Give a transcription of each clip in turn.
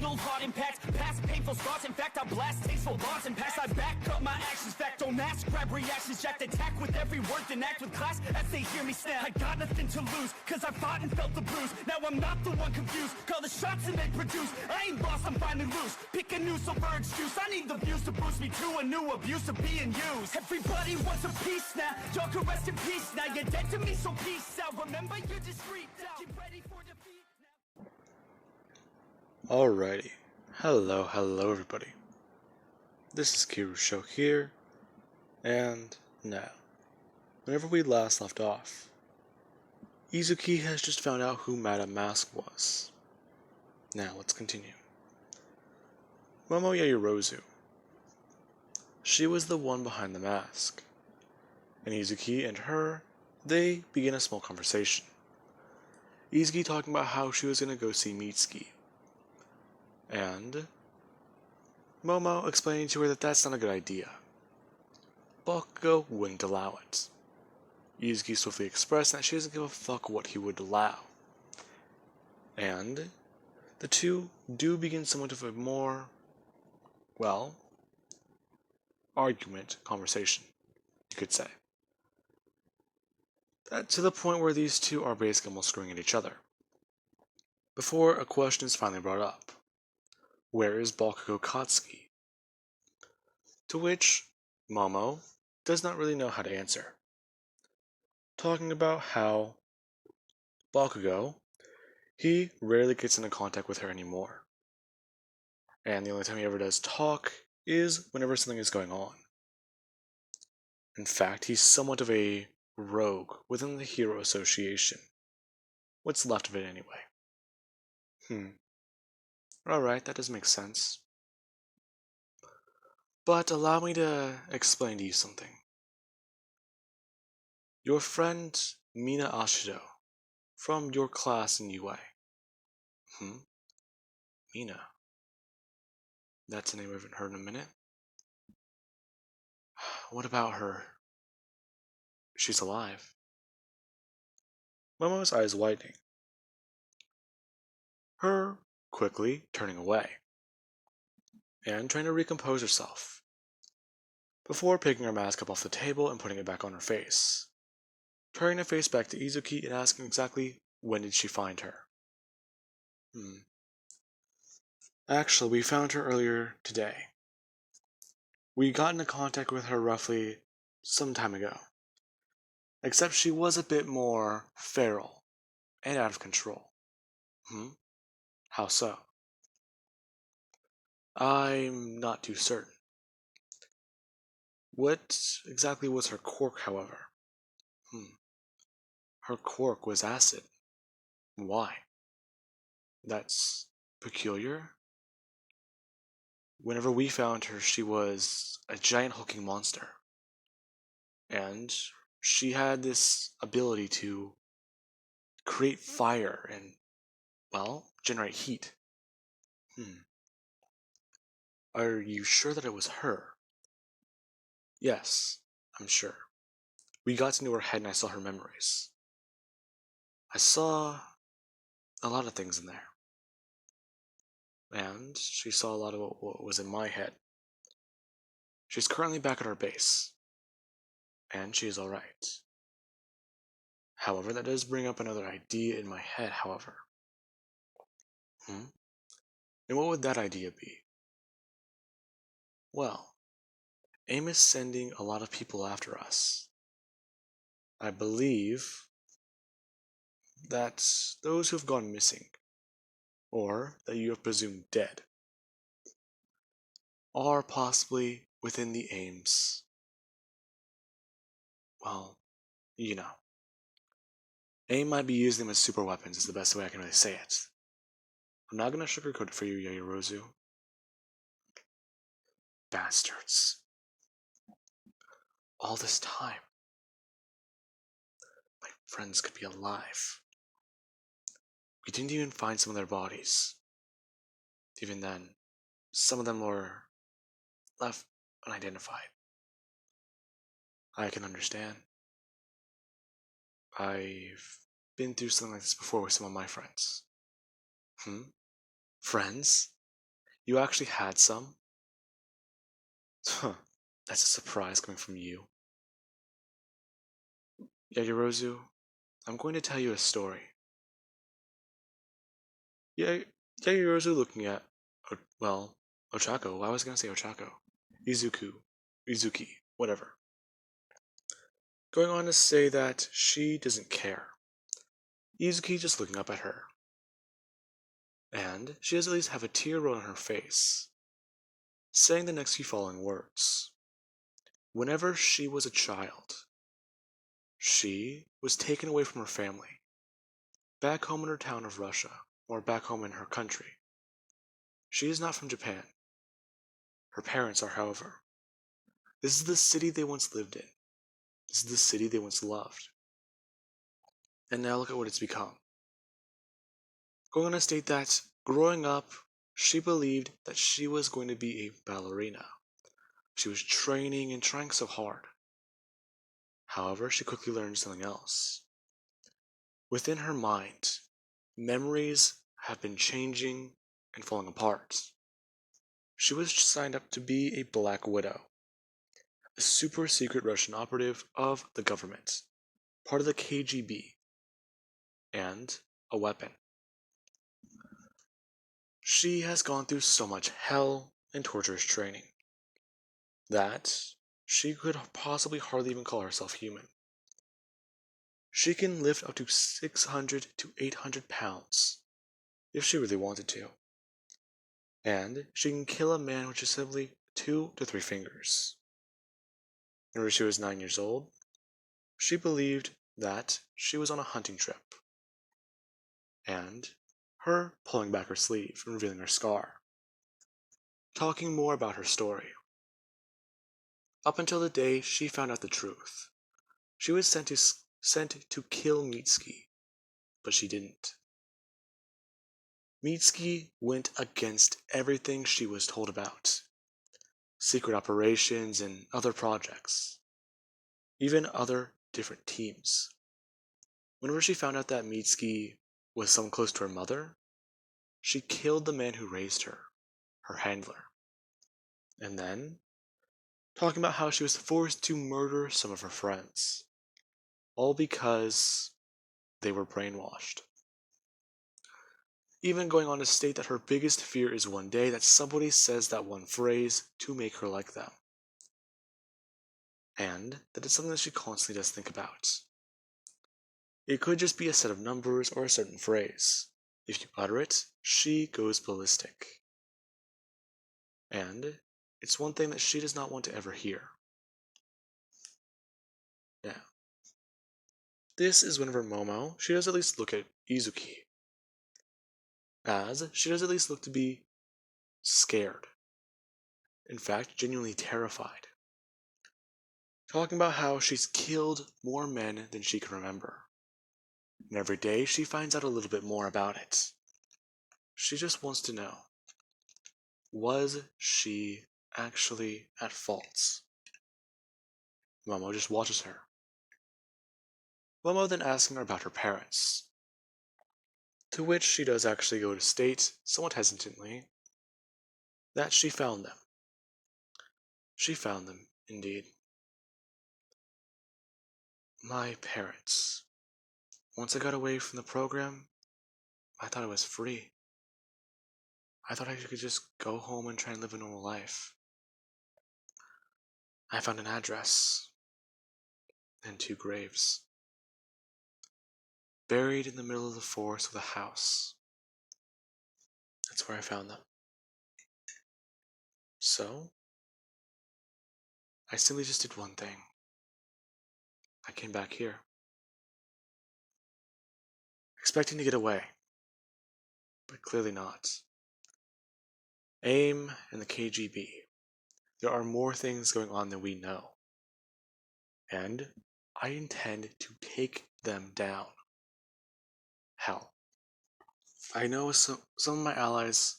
fatal heart impacts, past painful scars. In fact, I blast tasteful bars and pass. I back up my actions, fact don't ask, grab reactions, jacked attack with every word, then act with class as they hear me snap. I got nothing to lose, cause I fought and felt the bruise. Now I'm not the one confused, call the shots and they produce. I ain't lost, I'm finally loose. Pick a new silver excuse, I need the views to boost me to a new abuse of being used. Everybody wants a piece now, y'all can rest in peace now. You're dead to me, so peace out. Remember, you're discreet out. Get ready for defeat now. Alrighty. Hello everybody. This is Kirusho here, and now, whenever we last left off, Izuki has just found out who Madame Mask was. Now, let's continue. Momo Yaoyorozu. She was the one behind the mask, and Izuki and her, they begin a small conversation. Izuki talking about how she was going to go see Mitsuki, and Momo explaining to her that that's not a good idea. Bakugo wouldn't allow it. Izuki swiftly expressed that she doesn't give a fuck what he would allow. And the two do begin somewhat of a more, well, argument conversation, you could say. That to the point where these two are basically almost screwing at each other. Before a question is finally brought up. Where is Bakugo Katsuki? To which Momo does not really know how to answer. Talking about how Bakugo, he rarely gets into contact with her anymore. And the only time he ever does talk is whenever something is going on. In fact, he's somewhat of a rogue within the Hero Association. What's left of it anyway. Alright, that does make sense. But allow me to explain to you something. Your friend Mina Ashido, from your class in UA. Mina. That's a name I haven't heard in a minute. What about her? She's alive. Momo's eyes widening. Her quickly turning away. And trying to recompose herself. Before picking her mask up off the table and putting it back on her face. Turning her face back to Izuki and asking exactly when did she find her. Actually, we found her earlier today. We got into contact with her roughly some time ago. Except she was a bit more feral and out of control. How so? I'm not too certain. What exactly was her quirk, however? Her quirk was acid. Why? That's peculiar. Whenever we found her, she was a giant hulking monster. And she had this ability to create fire and, well, generate heat. Are you sure that it was her? Yes, I'm sure. We got into her head and I saw her memories. I saw a lot of things in there. And she saw a lot of what was in my head. She's currently back at our base. And she is alright. However, that does bring up another idea in my head, however. And what would that idea be? Well, AIM is sending a lot of people after us. I believe that those who have gone missing, or that you have presumed dead, are possibly within the AIM's, well, you know. AIM might be using them as super weapons is the best way I can really say it. I'm not gonna sugarcoat it for you, Yaoyorozu. Bastards. All this time, my friends could be alive. We didn't even find some of their bodies. Even then, some of them were left unidentified. I can understand. I've been through something like this before with some of my friends. Friends? You actually had some? Huh, that's a surprise coming from you. Yagirozu, I'm going to tell you a story. Yeah, Yagirozu looking at, well, Ochako. Why was I going to say Ochako? Izuki, whatever. Going on to say that she doesn't care. Izuki just looking up at her. And she does at least have a tear roll on her face, saying the next few following words. Whenever she was a child, she was taken away from her family, back home in her town of Russia, or back home in her country. She is not from Japan. Her parents are, however. This is the city they once lived in. This is the city they once loved. And now look at what it's become. Going on to state that, growing up, she believed that she was going to be a ballerina. She was training and trying so hard. However, she quickly learned something else. Within her mind, memories have been changing and falling apart. She was signed up to be a Black Widow, a super secret Russian operative of the government, part of the KGB, and a weapon. She has gone through so much hell and torturous training that she could possibly hardly even call herself human. She can lift up to 600 to 800 pounds if she really wanted to. And she can kill a man with just simply 2 to 3 fingers. Whenever she was 9 years old, she believed that she was on a hunting trip. And her pulling back her sleeve and revealing her scar. Talking more about her story. Up until the day she found out the truth. She was sent to kill Mitsuki, but she didn't. Mitsuki went against everything she was told about. Secret operations and other projects. Even other different teams. Whenever she found out that Mitsuki was someone close to her mother, she killed the man who raised her, her handler. And then, talking about how she was forced to murder some of her friends. All because they were brainwashed. Even going on to state that her biggest fear is one day that somebody says that one phrase to make her like them. And that it's something that she constantly does think about. It could just be a set of numbers or a certain phrase. If you utter it, she goes ballistic. And it's one thing that she does not want to ever hear. Yeah. This is whenever Momo, she does at least look at Izuki. As she does at least look to be scared. In fact, genuinely terrified. Talking about how she's killed more men than she can remember. And every day she finds out a little bit more about it. She just wants to know, was she actually at fault? Momo just watches her. Momo then asking her about her parents. To which she does actually go to state, somewhat hesitantly, that she found them. She found them, indeed. My parents. Once I got away from the program, I thought I was free. I thought I could just go home and try and live a normal life. I found an address and 2 graves. Buried in the middle of the forest with a house. That's where I found them. So, I simply just did one thing. I came back here. Expecting to get away. But clearly not. AIM and the KGB. There are more things going on than we know. And I intend to take them down. Hell. I know some of my allies,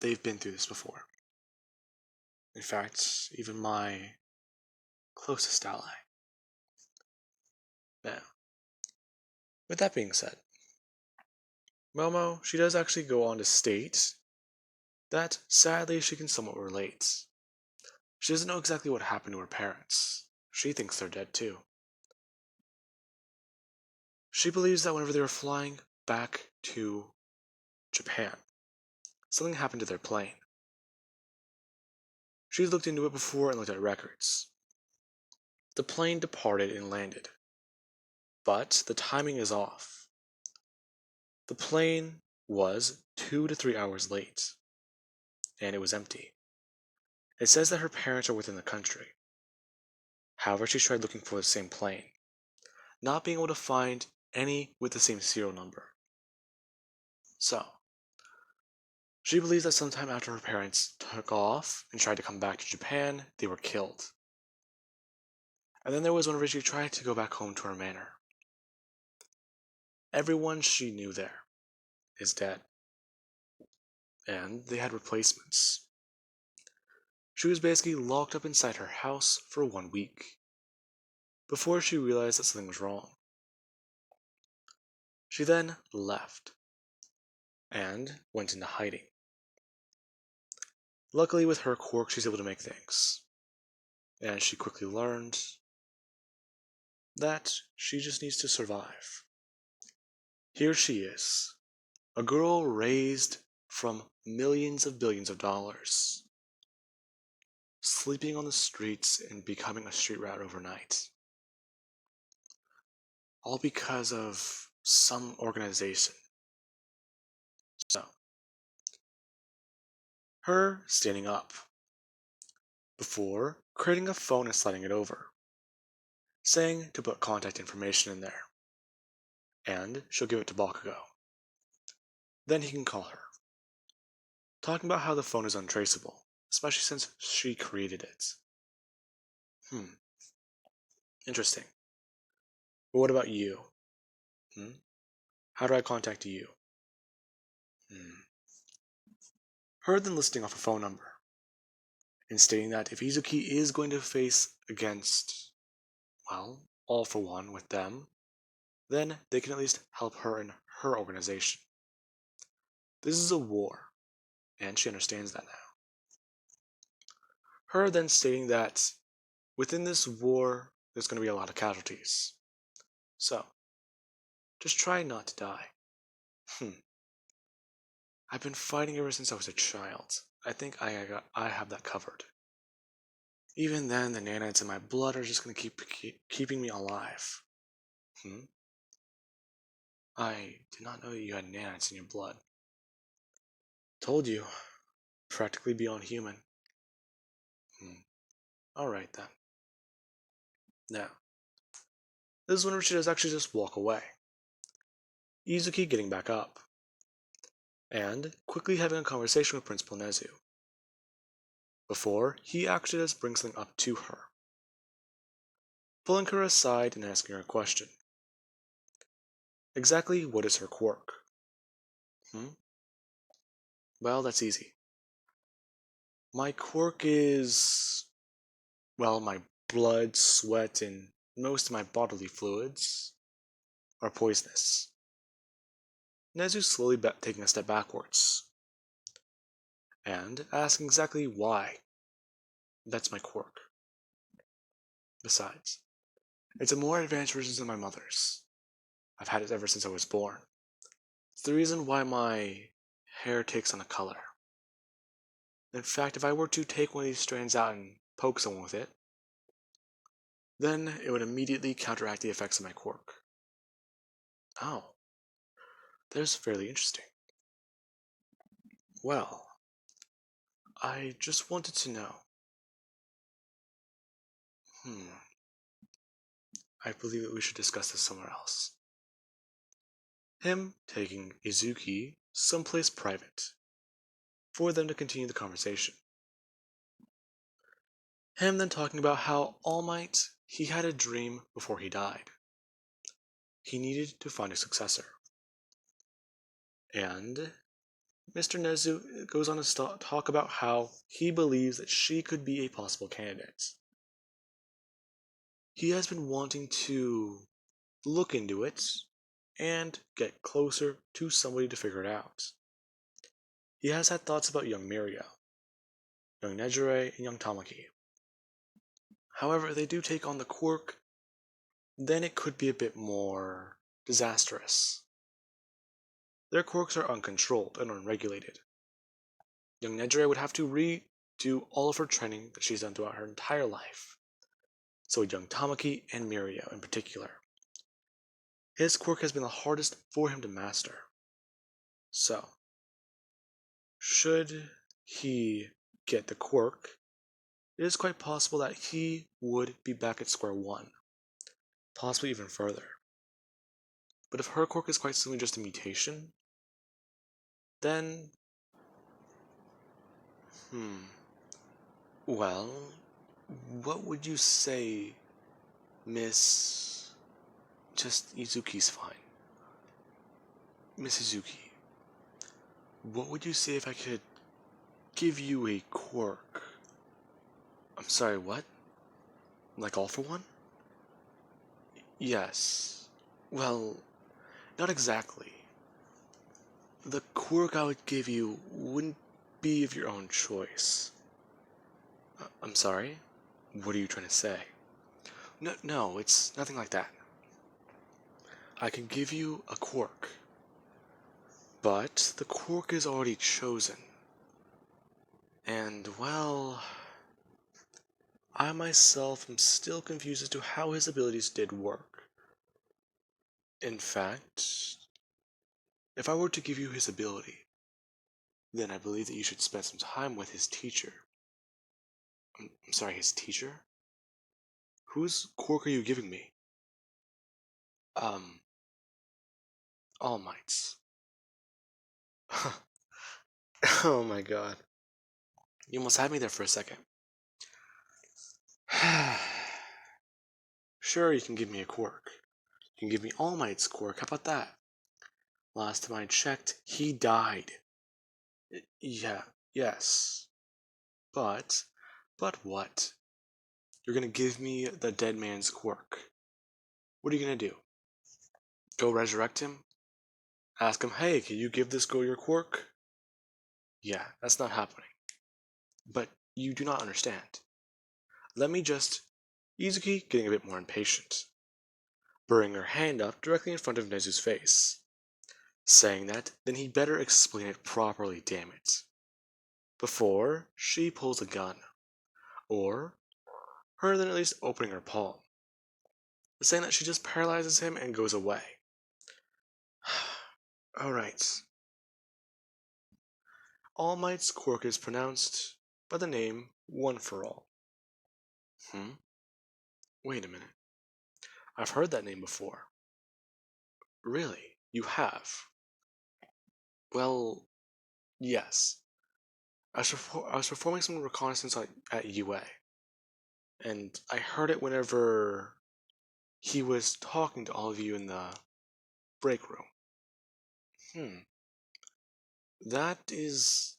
they've been through this before. In fact, even my closest ally. Now, with that being said, Momo, she does actually go on to state that sadly she can somewhat relate. She doesn't know exactly what happened to her parents. She thinks they're dead too. She believes that whenever they were flying back to Japan, something happened to their plane. She's looked into it before and looked at records. The plane departed and landed, but the timing is off. The plane was 2 to 3 hours late, and it was empty. It says that her parents are within the country. However, she tried looking for the same plane, not being able to find any with the same serial number. So, she believes that sometime after her parents took off and tried to come back to Japan, they were killed. And then there was whenever she tried to go back home to her manor. Everyone she knew there is dead, and they had replacements. She was basically locked up inside her house for 1 week before she realized that something was wrong. She then left and went into hiding. Luckily, with her quirk, she's able to make things, and she quickly learned that she just needs to survive. Here she is, a girl raised from millions of billions of dollars, sleeping on the streets and becoming a street rat overnight. All because of some organization. So, her standing up before creating a phone and sliding it over, saying to put contact information in there, and she'll give it to Bakugo. Then he can call her, talking about how the phone is untraceable, especially since she created it. Interesting. But what about you? How do I contact you? Her then listing off a phone number, and stating that if Izuki is going to face against, well, All for One with them, then they can at least help her in her organization. This is a war, and she understands that now. Her then stating that within this war, there's going to be a lot of casualties. So, just try not to die. I've been fighting ever since I was a child. I think I have that covered. Even then, the nanites in my blood are just going to keep keeping me alive. I did not know you had nanites in your blood. Told you. Practically beyond human. Alright then. Now, this is whenever she does actually just walk away. Izuki getting back up, and quickly having a conversation with Principal Nezu, before he actually does bring something up to her, pulling her aside and asking her a question. Exactly what is her quirk? Well, that's easy. My quirk is, well, my blood, sweat, and most of my bodily fluids are poisonous. Nezu slowly taking a step backwards, and asking exactly why. That's my quirk. Besides, it's a more advanced version than my mother's. I've had it ever since I was born. It's the reason why my hair takes on a color. In fact, if I were to take one of these strands out and poke someone with it, then it would immediately counteract the effects of my quirk. Oh, that's fairly interesting. Well, I just wanted to know. I believe that we should discuss this somewhere else. Him taking Izuki someplace private for them to continue the conversation. Him then talking about how All Might, he had a dream before he died. He needed to find a successor. And Mr. Nezu goes on to talk about how he believes that she could be a possible candidate. He has been wanting to look into it and get closer to somebody to figure it out. he has had thoughts about young Mirio, young Nejire, and young Tamaki. However, if they do take on the quirk, then it could be a bit more disastrous. Their quirks are uncontrolled and unregulated. Young Nejire would have to redo all of her training that she's done throughout her entire life. So would young Tamaki and Mirio in particular. His quirk has been the hardest for him to master. So, should he get the quirk, it is quite possible that he would be back at square one, possibly even further. But if her quirk is quite simply just a mutation, then... Well, what would you say, Miss... Just Izuki's fine. Miss Izuki, what would you say if I could give you a quirk? I'm sorry, what? Like all for one? Yes. Well, not exactly. The quirk I would give you wouldn't be of your own choice. I'm sorry? What are you trying to say? No, it's nothing like that. I can give you a quirk, but the quirk is already chosen. And, well, I myself am still confused as to how his abilities did work. In fact, if I were to give you his ability, then I believe that you should spend some time with his teacher. I'm sorry, his teacher? Whose quirk are you giving me? All Might's. Oh my god. You almost had me there for a second. Sure, you can give me a quirk. You can give me All Might's quirk, how about that? Last time I checked, he died. Yeah, yes. But what? You're gonna give me the dead man's quirk. What are you gonna do? Go resurrect him? Ask him, hey, can you give this girl your quirk? Yeah, that's not happening. But you do not understand. Let me just... Izuki getting a bit more impatient, burring her hand up directly in front of Nezu's face. Saying that, then he better explain it properly, damn it. Before she pulls a gun. Or her then at least opening her palm. Saying that she just paralyzes him and goes away. Alright. All Might's quirk is pronounced by the name One for All. Wait a minute. I've heard that name before. Really? You have? Well, yes. I was performing some reconnaissance at UA, and I heard it whenever he was talking to all of you in the break room. That is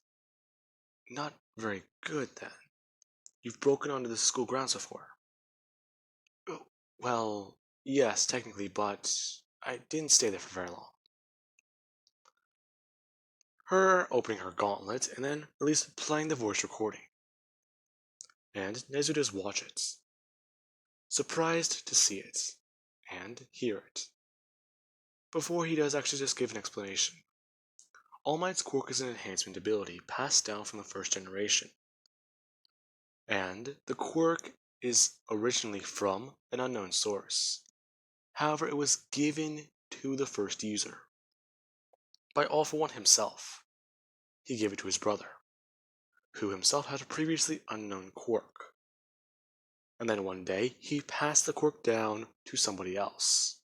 not very good then. You've broken onto the school grounds before. Oh, well, yes, technically, but I didn't stay there for very long. Her opening her gauntlet and then at least playing the voice recording. And Nezu does watch it, surprised to see it and hear it. Before he does actually just give an explanation. All Might's quirk is an enhancement ability passed down from the first generation. And the quirk is originally from an unknown source. However, it was given to the first user by All For One himself. He gave it to his brother, who himself had a previously unknown quirk. And then one day, he passed the quirk down to somebody else.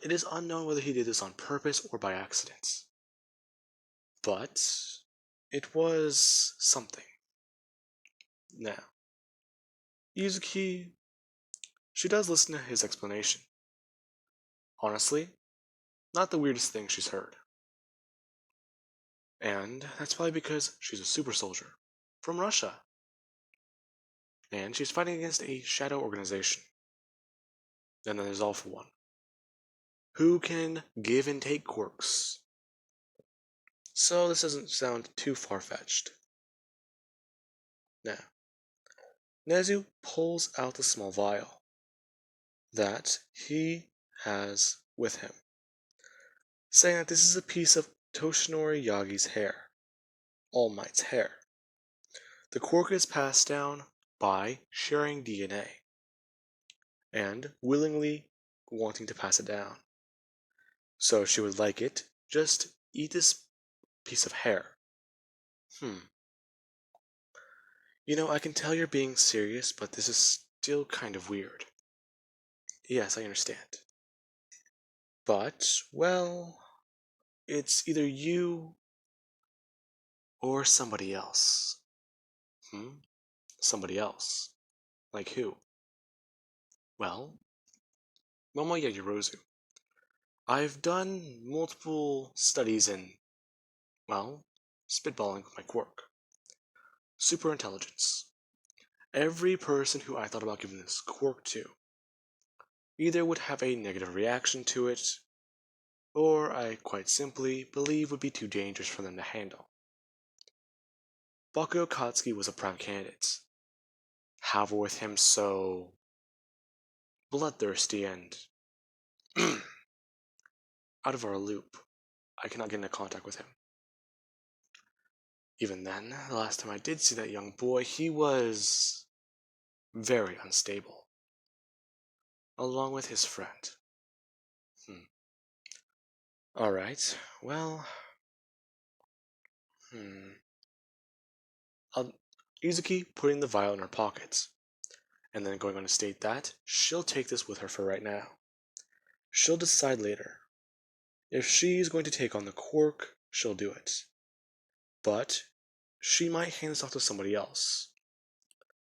It is unknown whether he did this on purpose or by accident. But it was something. Now, Izuki, she does listen to his explanation. Honestly, not the weirdest thing she's heard. And that's probably because she's a super soldier from Russia. And she's fighting against a shadow organization. And then there's All For One, who can give and take quirks. so this doesn't sound too far-fetched. Now, Nezu pulls out the small vial that he has with him, saying that this is a piece of Toshinori Yagi's hair, All Might's hair. The quirk is passed down by sharing DNA and willingly wanting to pass it down. So she would like it, just eat this piece of hair. You know, I can tell you're being serious, but this is still kind of weird. Yes, I understand. But, well, it's either you or somebody else. Somebody else. Like who? Well, Momoya Yorozu. I've done multiple studies in, well, spitballing with my quirk. Super intelligence. Every person who I thought about giving this quirk to either would have a negative reaction to it, or I quite simply believe would be too dangerous for them to handle. Bakugo Katsuki was a prime candidate. However, with him so bloodthirsty and out of our loop, I cannot get into contact with him. Even then, the last time I did see that young boy, he was very unstable, along with his friend. Alright, well... Izuki putting the vial in her pocket, and then going on to state that she'll take this with her for right now. She'll decide later. If she's going to take on the quirk, she'll do it. But she might hand this off to somebody else,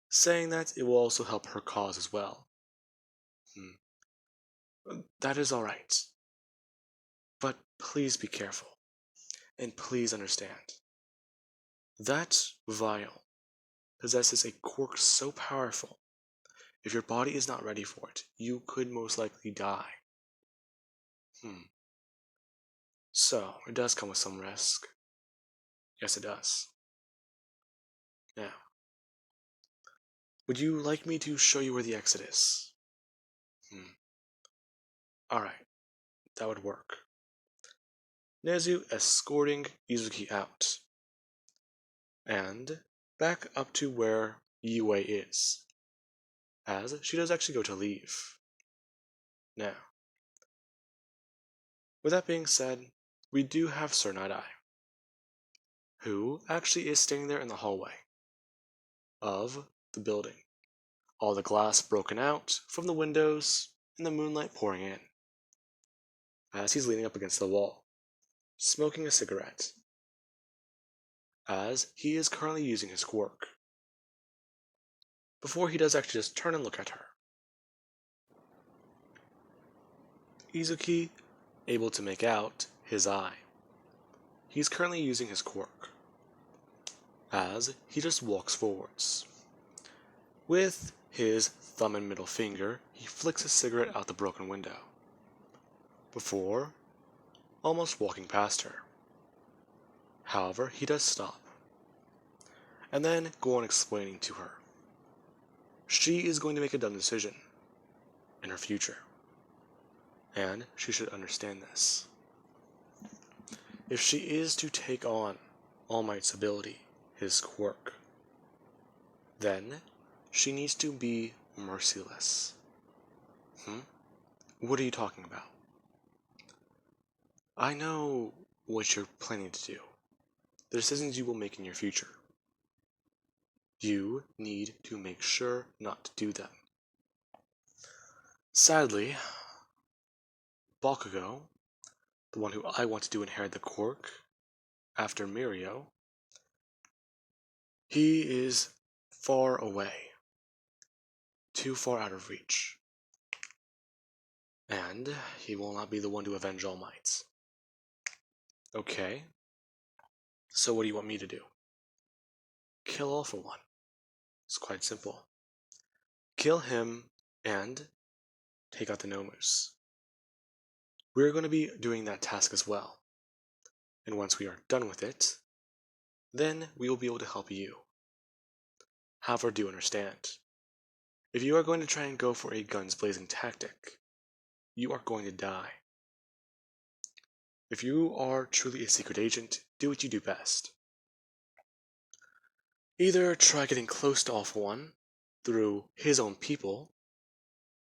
saying that it will also help her cause as well. That is alright. But please be careful, and please understand. That vial possesses a quirk so powerful, if your body is not ready for it, you could most likely die. So, it does come with some risk. Yes, it does. Now, would you like me to show you where the exit is? Alright, that would work. Nezu escorting Izuki out, and back up to where Yue is, as she does actually go to leave. Now, with that being said, we do have Sir Night-Eye, who actually is standing there in the hallway of the building. All the glass broken out from the windows and the moonlight pouring in, as he's leaning up against the wall, smoking a cigarette, as he is currently using his quirk. Before he does actually just turn and look at her. Izuki able to make out his eye. He's currently using his quirk, as he just walks forwards. With his thumb and middle finger, he flicks a cigarette out the broken window, before almost walking past her. However, he does stop, and then go on explaining to her. She is going to make a dumb decision in her future, and she should understand this. If she is to take on All Might's ability, his quirk, then she needs to be merciless. What are you talking about? I know what you're planning to do, the decisions you will make in your future. You need to make sure not to do them. Sadly, Bakugo, the one who I want to inherit the quirk after Mirio, he is far away, too far out of reach, and he will not be the one to avenge All Might. Okay, so what do you want me to do? Kill all for one. It's quite simple. Kill him and take out the Nomus. We're going to be doing that task as well. And once we are done with it, then we will be able to help you. However, do understand, if you are going to try and go for a guns blazing tactic, you are going to die. If you are truly a secret agent, do what you do best. Either try getting close to Alpha 1 through his own people,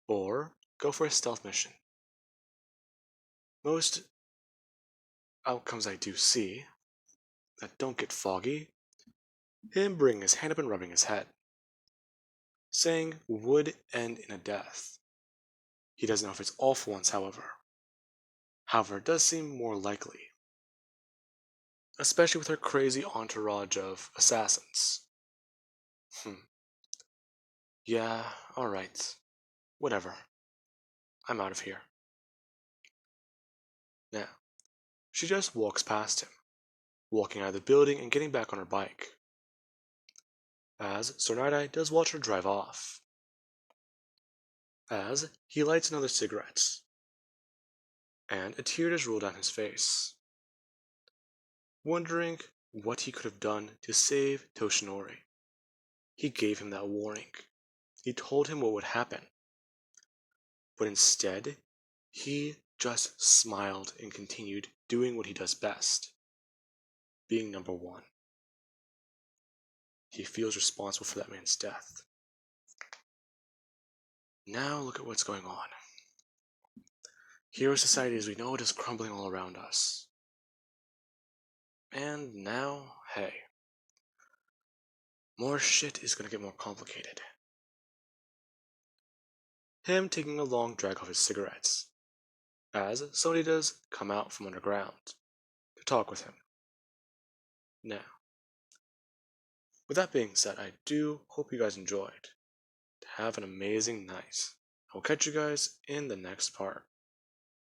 or go for a stealth mission. Most outcomes I do see that don't get foggy, him bringing his hand up and rubbing his head, saying would end in a death. He doesn't know if it's all for once, however. However, it does seem more likely, especially with her crazy entourage of assassins. Yeah, alright. Whatever. I'm out of here. Now, she just walks past him, walking out of the building and getting back on her bike, as Sir Night-Eye does watch her drive off, as he lights another cigarette, and a tear does roll down his face, wondering what he could have done to save Toshinori. He gave him that warning. He told him what would happen. But instead, he just smiled and continued doing what he does best, being number one. He feels responsible for that man's death. Now look at what's going on. Hero society as we know it is crumbling all around us. And now, hey, more shit is gonna get more complicated. Him taking a long drag off his cigarettes, as somebody does come out from underground to talk with him. Now, with that being said, I do hope you guys enjoyed. Have an amazing night. I will catch you guys in the next part.